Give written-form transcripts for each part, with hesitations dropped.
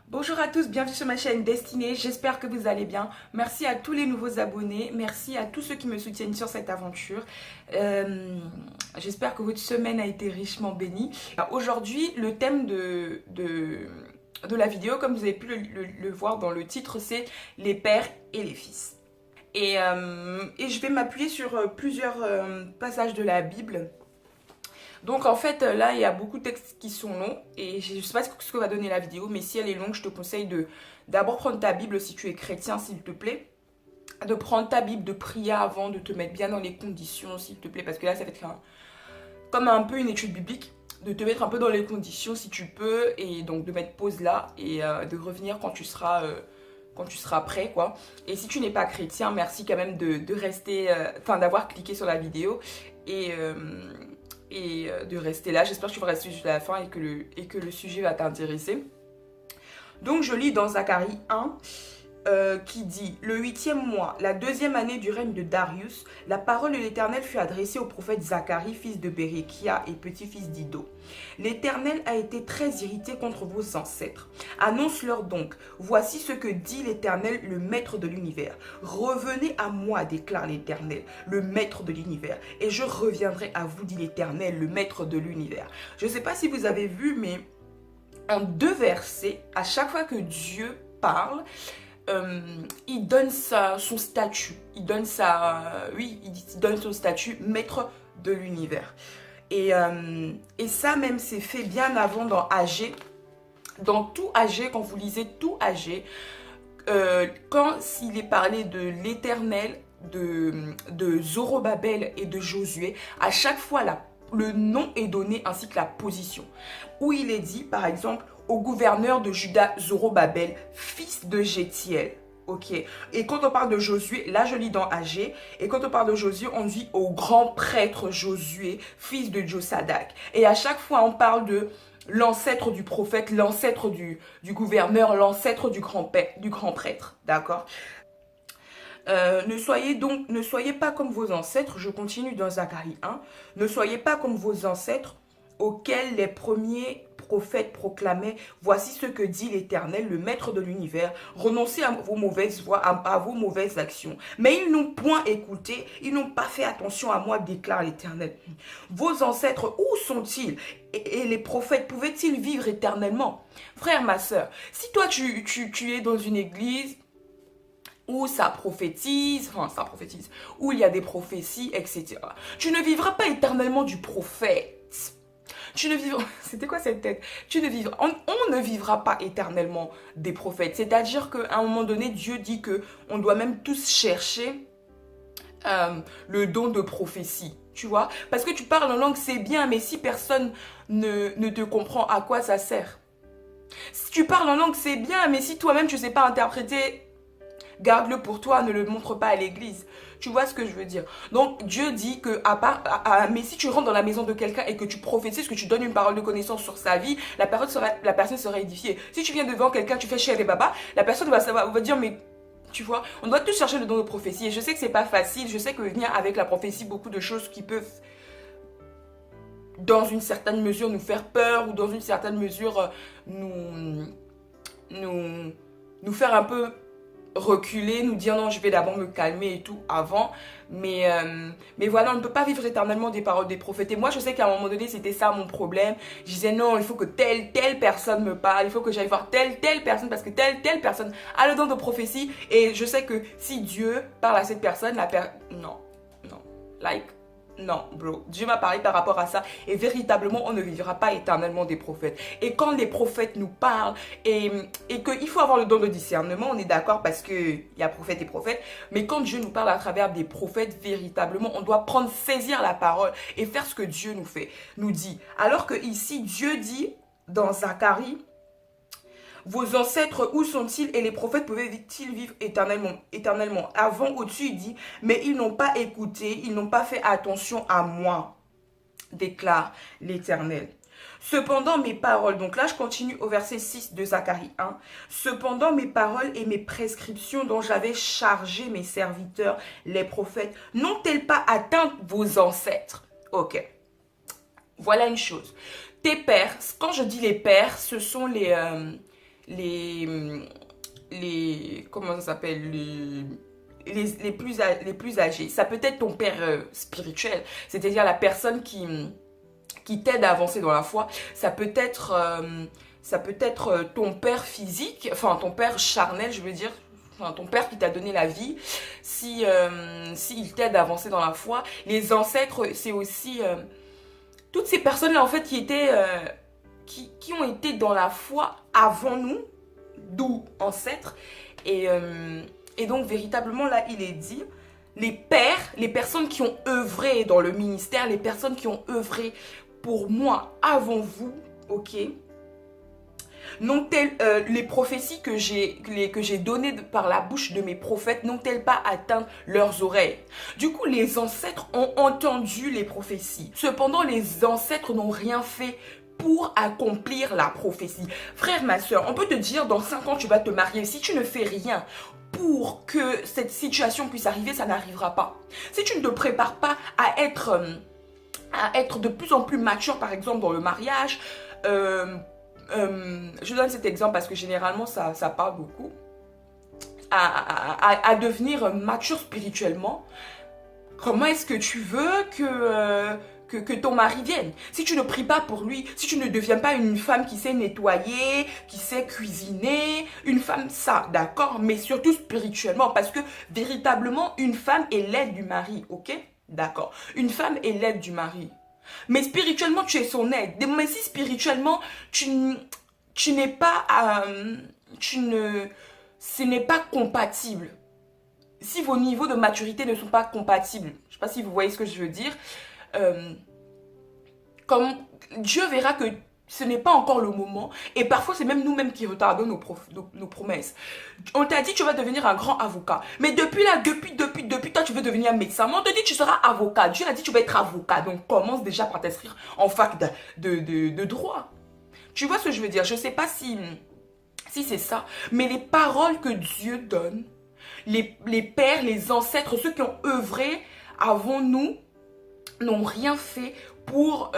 Bonjour à tous, bienvenue sur ma chaîne Destinée, j'espère que vous allez bien. Merci à tous les nouveaux abonnés, merci à tous ceux qui me soutiennent sur cette aventure. J'espère que votre semaine a été richement bénie. Aujourd'hui, le thème de la vidéo, comme vous avez pu le voir dans le titre, c'est les pères et les fils. Et je vais m'appuyer sur plusieurs passages de la Bible. Donc en fait là il y a beaucoup de textes qui sont longs et je ne sais pas ce que va donner la vidéo, mais si elle est longue je te conseille de d'abord prendre ta Bible si tu es chrétien s'il te plaît, de prendre ta Bible, de prier avant, de te mettre bien dans les conditions s'il te plaît, parce que là ça va être comme un peu une étude biblique, de te mettre un peu dans les conditions si tu peux, et donc de mettre pause là et de revenir quand tu seras prêt quoi. Et si tu n'es pas chrétien, merci quand même de rester, d'avoir cliqué sur la vidéo et de rester là. J'espère que tu vas rester jusqu'à la fin et que le sujet va t'intéresser. Donc je lis dans Zacharie 1 qui dit: Le 8e mois, la 2e année du règne de Darius, la parole de l'Éternel fut adressée au prophète Zacharie, fils de Béréchia et petit-fils d'Ido. L'Éternel a été très irrité contre vos ancêtres. Annonce-leur donc: Voici ce que dit l'Éternel, le maître de l'univers. Revenez à moi, déclare l'Éternel, le maître de l'univers, et je reviendrai à vous, dit l'Éternel, le maître de l'univers. Je ne sais pas si vous avez vu, mais en 2 versets, à chaque fois que Dieu parle, il donne son statut, il donne il donne son statut maître de l'univers. Et ça même c'est fait bien avant dans Agé. Dans tout Agé, quand vous lisez tout Agé, quand il est parlé de l'Éternel, de Zorobabel et de Josué, à chaque fois le nom est donné ainsi que la position. Où il est dit, par exemple, au gouverneur de Juda, Zorobabel, fils de Jétiel. Ok. Et quand on parle de Josué, là je lis dans Agé, et quand on parle de Josué, on dit au grand prêtre Josué, fils de Josadak. Et à chaque fois on parle de l'ancêtre du prophète, l'ancêtre du gouverneur, l'ancêtre du grand prêtre. D'accord? Ne soyez pas comme vos ancêtres, je continue dans Zacharie 1, ne soyez pas comme vos ancêtres auxquels les premiers prophètes proclamaient: Voici ce que dit l'Éternel, le maître de l'univers, renoncez à vos mauvaises voies, à vos mauvaises actions. Mais ils n'ont point écouté, ils n'ont pas fait attention à moi, déclare l'Éternel. Vos ancêtres, où sont-ils? Et les prophètes pouvaient-ils vivre éternellement? Frère, ma soeur, si toi tu es dans une église où ça prophétise, où il y a des prophéties, etc. Tu ne vivras pas éternellement du prophète. Tu ne vivras... C'était quoi cette tête? On ne vivra pas éternellement des prophètes. C'est-à-dire qu'à un moment donné, Dieu dit que on doit même tous chercher le don de prophétie. Tu vois? Parce que tu parles en langue, c'est bien, mais si personne ne te comprend, à quoi ça sert? Si tu parles en langue, c'est bien, mais si toi-même tu ne sais pas interpréter, garde-le pour toi, ne le montre pas à l'église. Tu vois ce que je veux dire? Donc Dieu dit que mais si tu rentres dans la maison de quelqu'un et que tu prophétises, que tu donnes une parole de connaissance sur sa vie, la personne sera édifiée. Si tu viens devant quelqu'un, tu fais chez les babas, la personne va dire mais tu vois, on doit tous chercher le don de prophétie. Et je sais que c'est pas facile, je sais que venir avec la prophétie, beaucoup de choses qui peuvent dans une certaine mesure nous faire peur ou dans une certaine mesure nous faire un peu reculer, nous dire non, je vais d'abord me calmer et tout avant. Mais voilà, on ne peut pas vivre éternellement des paroles des prophètes. Et moi, je sais qu'à un moment donné, c'était ça mon problème. Je disais non, il faut que telle personne me parle, il faut que j'aille voir telle personne parce que telle personne a le don de prophétie. Et je sais que si Dieu parle à cette personne, non, non, bro. Dieu m'a parlé par rapport à ça. Et véritablement, on ne vivra pas éternellement des prophètes. Et quand les prophètes nous parlent et qu'il faut avoir le don de discernement, on est d'accord parce qu'il y a prophète et prophète. Mais quand Dieu nous parle à travers des prophètes, véritablement, on doit saisir la parole et faire ce que Dieu nous dit. Alors que ici, Dieu dit dans Zacharie: Vos ancêtres, où sont-ils? Et les prophètes pouvaient-ils vivre éternellement? Avant, au-dessus, il dit: Mais ils n'ont pas écouté, ils n'ont pas fait attention à moi, déclare l'Éternel. Cependant mes paroles, donc là je continue au verset 6 de Zacharie 1. Cependant mes paroles et mes prescriptions dont j'avais chargé mes serviteurs, les prophètes, n'ont-elles pas atteint vos ancêtres? Ok. Voilà une chose. Tes pères, quand je dis les pères, ce sont comment ça s'appelle, les plus âgés. Ça peut être ton père spirituel, c'est-à-dire la personne qui t'aide à avancer dans la foi. Ça peut être ton père physique, enfin ton père charnel, je veux dire, enfin, ton père qui t'a donné la vie, si il t'aide à avancer dans la foi. Les ancêtres, c'est aussi toutes ces personnes-là en fait qui ont été dans la foi avant nous, d'où ancêtres. Et donc véritablement là il est dit, les pères, les personnes qui ont œuvré dans le ministère, les personnes qui ont œuvré pour moi avant vous, ok, les prophéties que j'ai données par la bouche de mes prophètes n'ont-elles pas atteint leurs oreilles? Du coup, les ancêtres ont entendu les prophéties. Cependant, les ancêtres n'ont rien fait pour accomplir la prophétie. Frère, ma soeur, on peut te dire dans 5 ans tu vas te marier. Si tu ne fais rien pour que cette situation puisse arriver, ça n'arrivera pas. Si tu ne te prépares pas à être de plus en plus mature, par exemple dans le mariage, je donne cet exemple parce que généralement ça parle beaucoup, à devenir mature spirituellement, comment est-ce que tu veux que ton mari vienne? Si tu ne pries pas pour lui, si tu ne deviens pas une femme qui sait nettoyer, qui sait cuisiner, une femme ça, d'accord, mais surtout spirituellement, parce que véritablement une femme est l'aide du mari, ok, d'accord, une femme est l'aide du mari. Mais spirituellement, tu es son aide. Mais si spirituellement, tu n'es pas... ce n'est pas compatible. Si vos niveaux de maturité ne sont pas compatibles, je ne sais pas si vous voyez ce que je veux dire, comme Dieu verra que ce n'est pas encore le moment. Et parfois, c'est même nous-mêmes qui retardons nos promesses. On t'a dit tu vas devenir un grand avocat. Mais depuis toi, tu veux devenir médecin. Mais on te dit tu seras avocat. Dieu a dit tu vas être avocat. Donc, commence déjà par t'inscrire en fac de droit. Tu vois ce que je veux dire? Je ne sais pas si c'est ça. Mais les paroles que Dieu donne, les pères, les ancêtres, ceux qui ont œuvré avant nous, n'ont rien fait pour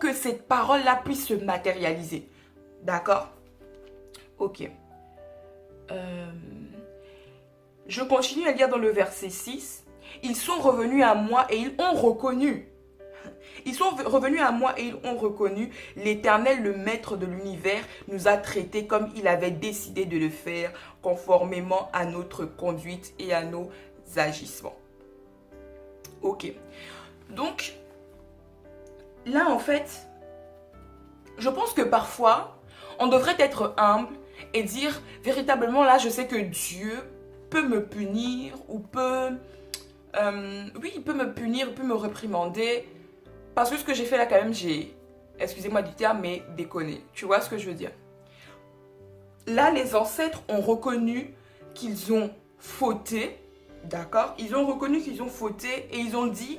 que cette parole-là puisse se matérialiser. D'accord? Ok. Je continue à lire dans le verset 6. Ils sont revenus à moi et ils ont reconnu. Ils sont revenus à moi et ils ont reconnu. L'Éternel, le Maître de l'univers, nous a traités comme il avait décidé de le faire, conformément à notre conduite et à nos agissements. Ok. Donc, là, en fait, je pense que parfois, on devrait être humble et dire, véritablement, là, je sais que Dieu peut me punir ou oui, il peut me punir, il peut me réprimander. Parce que ce que j'ai fait là, quand même, excusez-moi du terme, mais déconné. Tu vois ce que je veux dire? Là, les ancêtres ont reconnu qu'ils ont fauté. D'accord? Ils ont reconnu qu'ils ont fauté et ils ont dit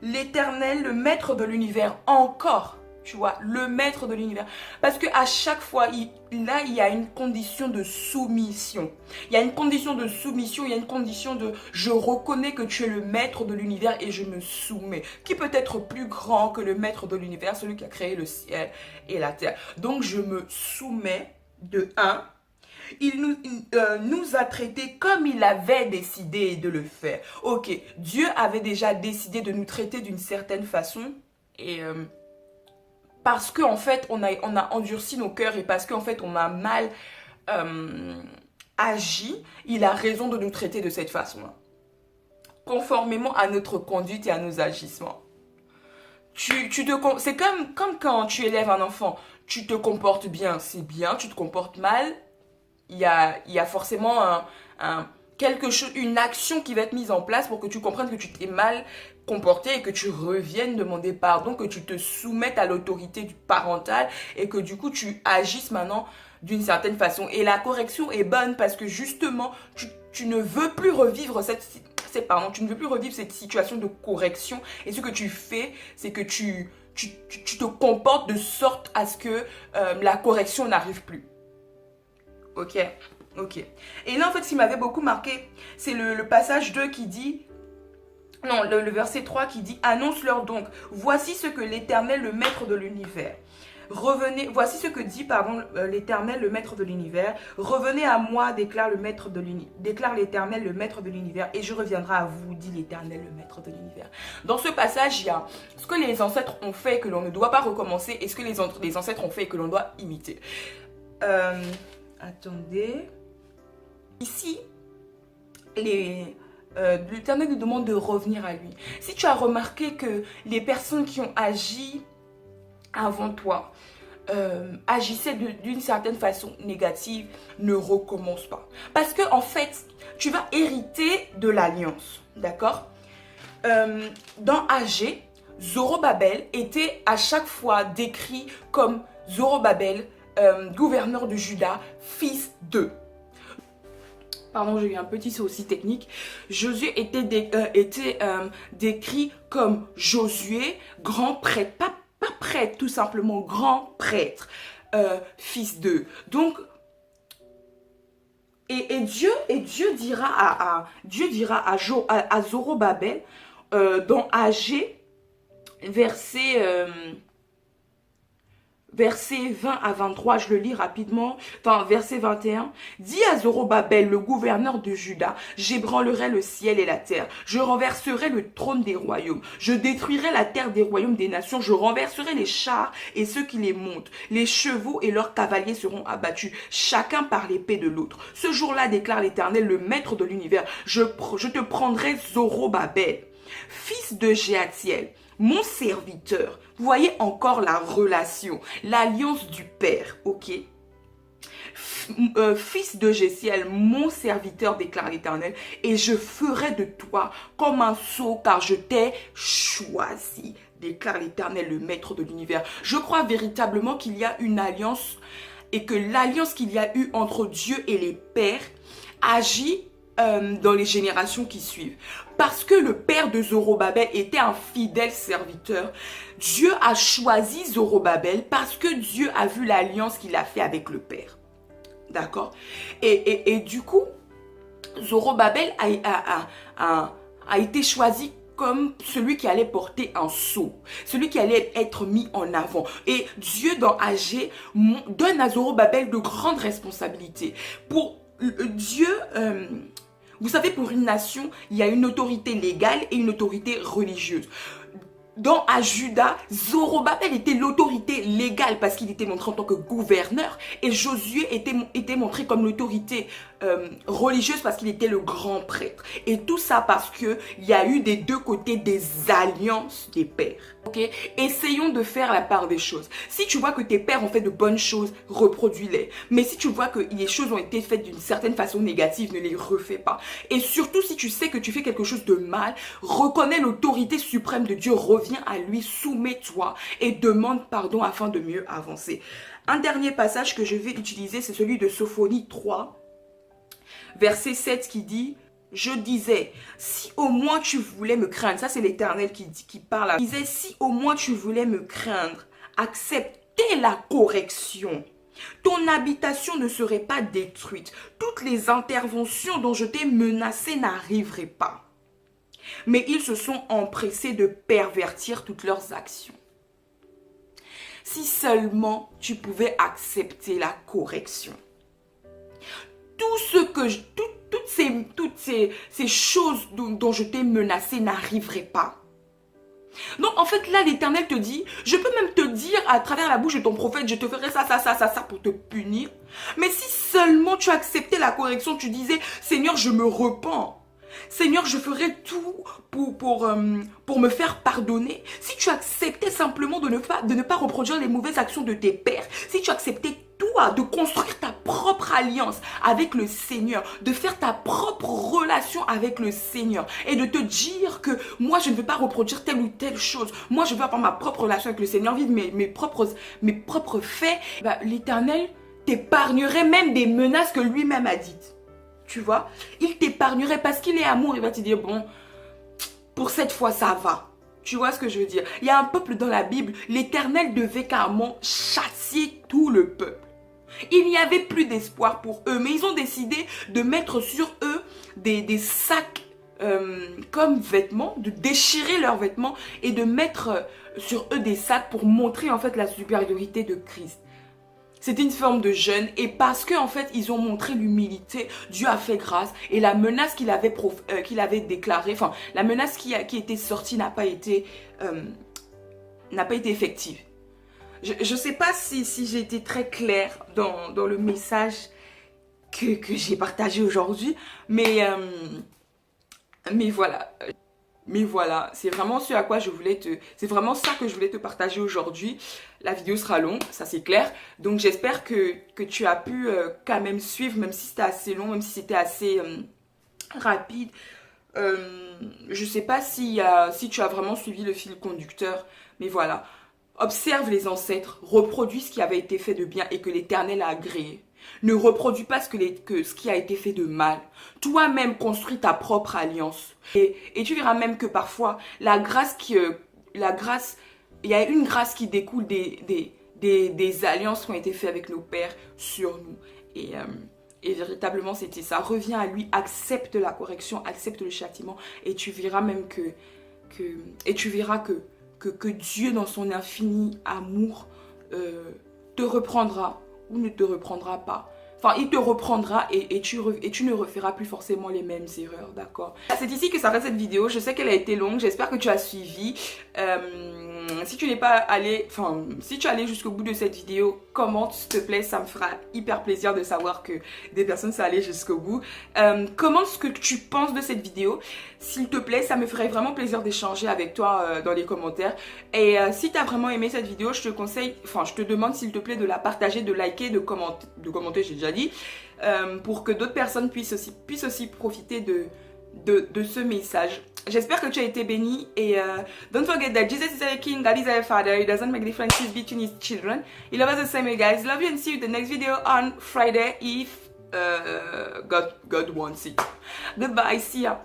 l'Éternel, le Maître de l'univers, encore, tu vois, le Maître de l'univers. Parce qu'à chaque fois, il y a une condition de soumission. Il y a une condition de soumission, il y a une condition de je reconnais que tu es le Maître de l'univers et je me soumets. Qui peut être plus grand que le Maître de l'univers, celui qui a créé le ciel et la terre. Donc je me soumets de 1. Il nous a traités comme il avait décidé de le faire. Ok, Dieu avait déjà décidé de nous traiter d'une certaine façon. Et parce qu'en fait, on a endurci nos cœurs et parce qu'en fait, on a mal agi, il a raison de nous traiter de cette façon-là. Conformément à notre conduite et à nos agissements. C'est comme quand tu élèves un enfant. Tu te comportes bien, c'est bien. Tu te comportes mal, il y a forcément une action qui va être mise en place pour que tu comprennes que tu t'es mal comporté et que tu reviennes demander pardon, que tu te soumettes à l'autorité du parental et que du coup tu agisses maintenant d'une certaine façon. Et la correction est bonne parce que justement tu ne veux plus revivre cette situation de correction. Et ce que tu fais, c'est que tu te comportes de sorte à ce que la correction n'arrive plus. Ok. Et là, en fait, ce qui m'avait beaucoup marqué, c'est le passage 2 qui dit... Non, le verset 3 qui dit « Annonce-leur donc, voici ce que l'Éternel, le Maître de l'univers, Revenez, voici ce que dit, pardon, l'Éternel, le Maître de l'univers. Revenez à moi, déclare l'Éternel, le Maître de l'univers, et je reviendrai à vous, dit l'Éternel, le Maître de l'univers. Dans ce passage, il y a ce que les ancêtres ont fait et que l'on ne doit pas recommencer, et ce que les ancêtres ont fait et que l'on doit imiter. Attendez. Ici, l'Éternel nous demande de revenir à lui. Si tu as remarqué que les personnes qui ont agi avant toi agissaient d'une certaine façon négative, ne recommence pas. Parce que en fait, tu vas hériter de l'alliance, d'accord? Dans AG, Zorobabel était à chaque fois décrit comme Zorobabel, gouverneur de Juda, fils de... Pardon, j'ai eu un petit souci technique. Josué était décrit comme Josué, grand prêtre, pas prêtre, tout simplement grand prêtre, fils d'eux. Donc, Dieu dira à Zorobabel, dans AG, Verset 20 à 23, je le lis rapidement. Enfin, verset 21. Dis à Zorobabel, le gouverneur de Juda, j'ébranlerai le ciel et la terre. Je renverserai le trône des royaumes. Je détruirai la terre des royaumes des nations. Je renverserai les chars et ceux qui les montent. Les chevaux et leurs cavaliers seront abattus, chacun par l'épée de l'autre. Ce jour-là, déclare l'Éternel, le Maître de l'univers, je te prendrai Zorobabel, fils de Jéatiel, mon serviteur. Vous voyez encore la relation, l'alliance du Père, ok? Fils de Jésiel, mon serviteur, déclare l'Éternel, et je ferai de toi comme un sceau, car je t'ai choisi, déclare l'Éternel, le Maître de l'univers. Je crois véritablement qu'il y a une alliance et que l'alliance qu'il y a eu entre Dieu et les pères agit dans les générations qui suivent. Parce que le père de Zorobabel était un fidèle serviteur, Dieu a choisi Zorobabel parce que Dieu a vu l'alliance qu'il a fait avec le père. D'accord? Et du coup, Zorobabel a été choisi comme celui qui allait porter un sceau, celui qui allait être mis en avant. Et Dieu dans AG donne à Zorobabel de grandes responsabilités. Pour Dieu... vous savez, pour une nation, il y a une autorité légale et une autorité religieuse. Dans Juda, Zorobabel était l'autorité légale parce qu'il était montré en tant que gouverneur, et Josué était montré comme l'autorité religieuse parce qu'il était le grand prêtre. Et tout ça parce qu'il y a eu des deux côtés des alliances des pères. Ok? Essayons de faire la part des choses. Si tu vois que tes pères ont fait de bonnes choses, reproduis-les. Mais si tu vois que les choses ont été faites d'une certaine façon négative, ne les refais pas. Et surtout, si tu sais que tu fais quelque chose de mal, reconnais l'autorité suprême de Dieu, reviens à lui, soumets-toi et demande pardon afin de mieux avancer. Un dernier passage que je vais utiliser, c'est celui de Sophonie 3, verset 7 qui dit... Je disais, si au moins tu voulais me craindre, ça c'est l'Éternel qui parle. Je disais, si au moins tu voulais me craindre, accepter la correction. Ton habitation ne serait pas détruite. Toutes les interventions dont je t'ai menacé n'arriveraient pas. Mais ils se sont empressés de pervertir toutes leurs actions. Si seulement tu pouvais accepter la correction. Toutes ces choses dont je t'ai menacé n'arriveraient pas. Donc en fait là l'Éternel te dit, je peux même te dire à travers la bouche de ton prophète, je te ferai ça pour te punir. Mais si seulement tu acceptais la correction, tu disais, Seigneur je me repens. Seigneur, je ferai tout pour me faire pardonner. Si tu acceptais simplement de ne pas reproduire les mauvaises actions de tes pères, si tu acceptais toi de construire ta propre alliance avec le Seigneur, de faire ta propre relation avec le Seigneur et de te dire que moi je ne veux pas reproduire telle ou telle chose, moi je veux avoir ma propre relation avec le Seigneur, vivre mes propres faits, l'Éternel t'épargnerait même des menaces que lui-même a dites. Tu vois, il t'épargnerait parce qu'il est amour. Il va te dire, bon, pour cette fois, ça va. Tu vois ce que je veux dire? Il y a un peuple dans la Bible, l'Éternel devait carrément chasser tout le peuple. Il n'y avait plus d'espoir pour eux, mais ils ont décidé de mettre sur eux des sacs comme vêtements, de déchirer leurs vêtements et de mettre sur eux des sacs pour montrer en fait la supériorité de Christ. C'était une forme de jeûne et parce qu'en fait ils ont montré l'humilité, Dieu a fait grâce et la menace qu'il avait déclarée, enfin la menace qui était sortie n'a pas été effective. Je ne sais pas si j'ai été très claire dans le message que j'ai partagé aujourd'hui, mais voilà. Mais voilà, c'est vraiment ce à quoi c'est vraiment ça que je voulais te partager aujourd'hui. La vidéo sera longue, ça c'est clair. Donc j'espère que tu as pu quand même suivre, même si c'était assez long, même si c'était assez rapide. Je sais pas si tu as vraiment suivi le fil conducteur, mais voilà. Observe les ancêtres, reproduis ce qui avait été fait de bien et que l'Éternel a agréé. Ne reproduis pas ce qui a été fait de mal. Toi-même construis ta propre alliance. Et tu verras même que parfois, il y a une grâce qui découle des alliances qui ont été faites avec nos pères sur nous. Et véritablement, c'était ça. Reviens à lui, accepte la correction, accepte le châtiment. Et tu verras même que Dieu, dans son infini amour, te reprendra ou ne te reprendra pas. Enfin, il te reprendra et tu ne referas plus forcément les mêmes erreurs, d'accord? C'est ici que s'arrête cette vidéo. Je sais qu'elle a été longue. J'espère que tu as suivi. Si tu n'es pas allé, enfin, si tu es allé jusqu'au bout de cette vidéo, commente s'il te plaît. Ça me fera hyper plaisir de savoir que des personnes sont allées jusqu'au bout. Commente ce que tu penses de cette vidéo. S'il te plaît, ça me ferait vraiment plaisir d'échanger avec toi dans les commentaires. Et si tu as vraiment aimé cette vidéo, je te demande s'il te plaît de la partager, de liker, de commenter, j'ai déjà dit, pour que d'autres personnes puissent aussi profiter de ce message. J'espère que tu as été béni et don't forget that Jesus is our King, God is our Father. It doesn't make differences between his children. He loves us the same way, guys. Love you and see you in the next video on Friday if God wants it. Goodbye, see ya.